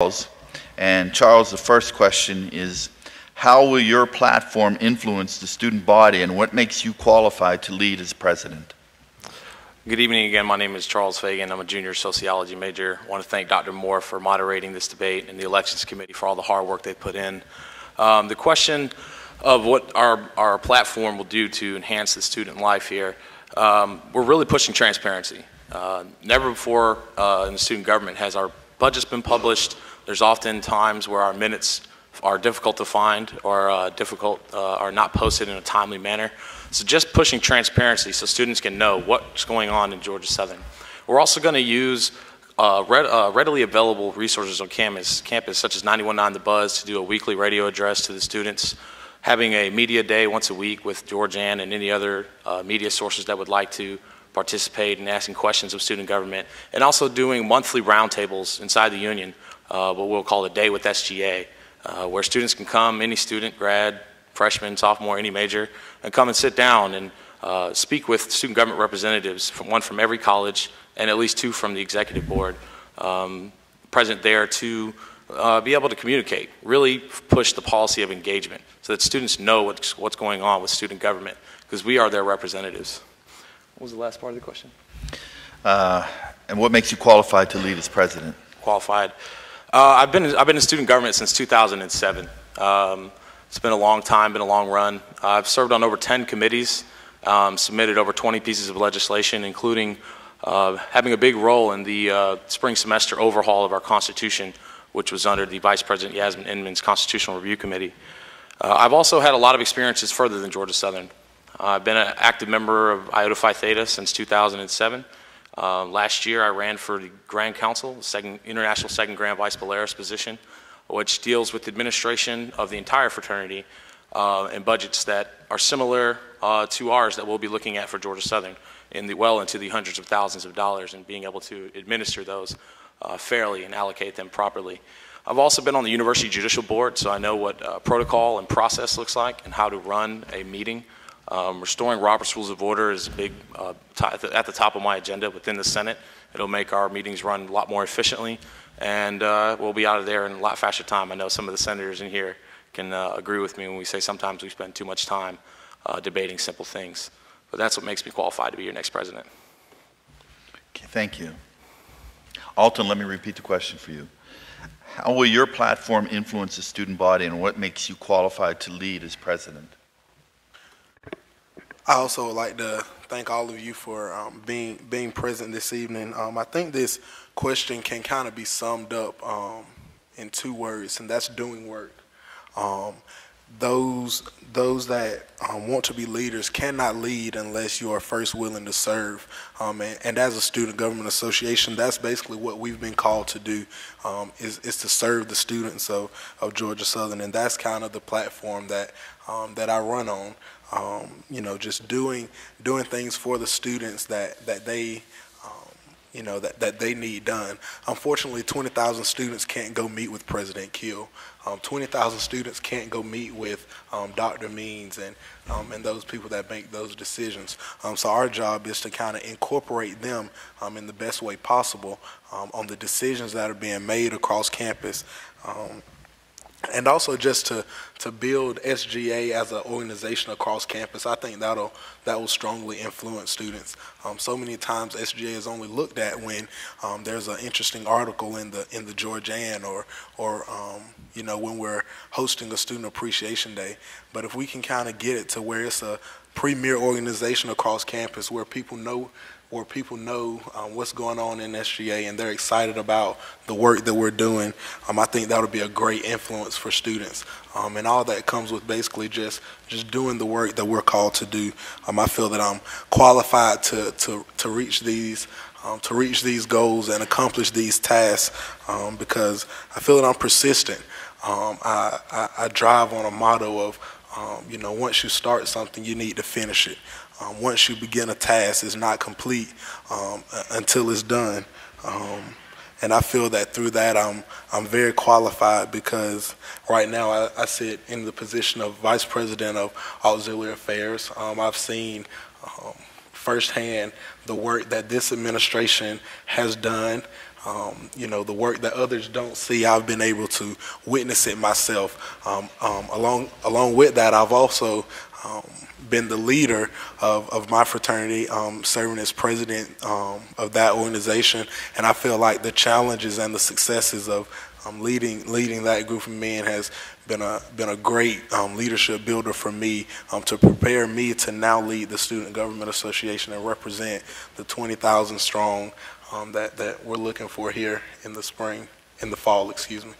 Charles. And Charles, the first question is, how will your platform influence the student body, and what makes you qualified to lead as president? Good evening again. My name is Charles Fagan. I'm a junior sociology major. I want to thank Dr. Moore for moderating this debate and the elections committee for all the hard work they put in. The question of what our platform will do to enhance the student life here, we're really pushing transparency. Never before in the student government has our budget's been published. There's often times where our minutes are difficult to find or are not posted in a timely manner. So just pushing transparency so students can know what's going on in Georgia Southern. We're also going to use readily available resources on campus such as 91.9 The Buzz to do a weekly radio address to the students, having a media day once a week with Georgian and any other media sources that would like to participate in asking questions of student government, and also doing monthly roundtables inside the union, what we'll call a day with SGA, where students can come, any student, grad, freshman, sophomore, any major, and come and sit down and speak with student government representatives, one from every college and at least two from the executive board, present there to be able to communicate, really push the policy of engagement so that students know what's going on with student government, because we are their representatives. What was the last part of the question? And what makes you qualified to lead as president? Qualified. I've been in student government since 2007. It's been a long time, been a long run. I've served on over 10 committees, submitted over 20 pieces of legislation, including having a big role in the spring semester overhaul of our Constitution, which was under the Vice President Yasmin Inman's Constitutional Review Committee. I've also had a lot of experiences further than Georgia Southern. I've been an active member of Iota Phi Theta since 2007. Last year I ran for the Grand Council, International Second Grand Vice Polaris position, which deals with the administration of the entire fraternity and budgets that are similar to ours that we'll be looking at for Georgia Southern well into the hundreds of thousands of dollars, and being able to administer those fairly and allocate them properly. I've also been on the University Judicial Board, so I know what protocol and process looks like and how to run a meeting. Restoring Robert's Rules of Order is a big, at the top of my agenda within the Senate. It'll make our meetings run a lot more efficiently, and we'll be out of there in a lot faster time. I know some of the senators in here can agree with me when we say sometimes we spend too much time debating simple things. But that's what makes me qualified to be your next president. Okay, thank you. Alton, let me repeat the question for you. How will your platform influence the student body, and what makes you qualified to lead as president? I also would like to thank all of you for being present this evening. I think this question can kind of be summed up in two words, and that's doing work. Those that want to be leaders cannot lead unless you are first willing to serve. And as a student government association, that's basically what we've been called to do, is to serve the students of Georgia Southern, and that's kind of the platform that I run on. You know, just doing things for the students that they that they need done. Unfortunately, 20,000 students can't go meet with President Kill. 20,000 students can't go meet with Dr. Means and those people that make those decisions. So our job is to kind of incorporate them in the best way possible on the decisions that are being made across campus. And also just to build SGA as an organization across campus. I think that will strongly influence students. So many times SGA is only looked at when there's an interesting article in the Georgian or you know, when we're hosting a student appreciation day. But if we can kind of get it to where it's a premier organization across campus, where people know what's going on in SGA and they're excited about the work that we're doing, I think that would be a great influence for students. And all that comes with basically just doing the work that we're called to do. I feel that I'm qualified to reach these goals and accomplish these tasks because I feel that I'm persistent. I drive on a motto of, you know, once you start something, you need to finish it. Once you begin a task, it's not complete until it's done. And I feel that through that, I'm very qualified, because right now I sit in the position of Vice President of Auxiliary Affairs. I've seen firsthand the work that this administration has done you know, the work that others don't see, I've been able to witness it myself. Along with that, I've also been the leader of my fraternity, serving as president of that organization, and I feel like the challenges and the successes of leading that group of men has been a great leadership builder for me, to prepare me to now lead the Student Government Association and represent the 20,000 strong that we're looking for here in the fall, excuse me.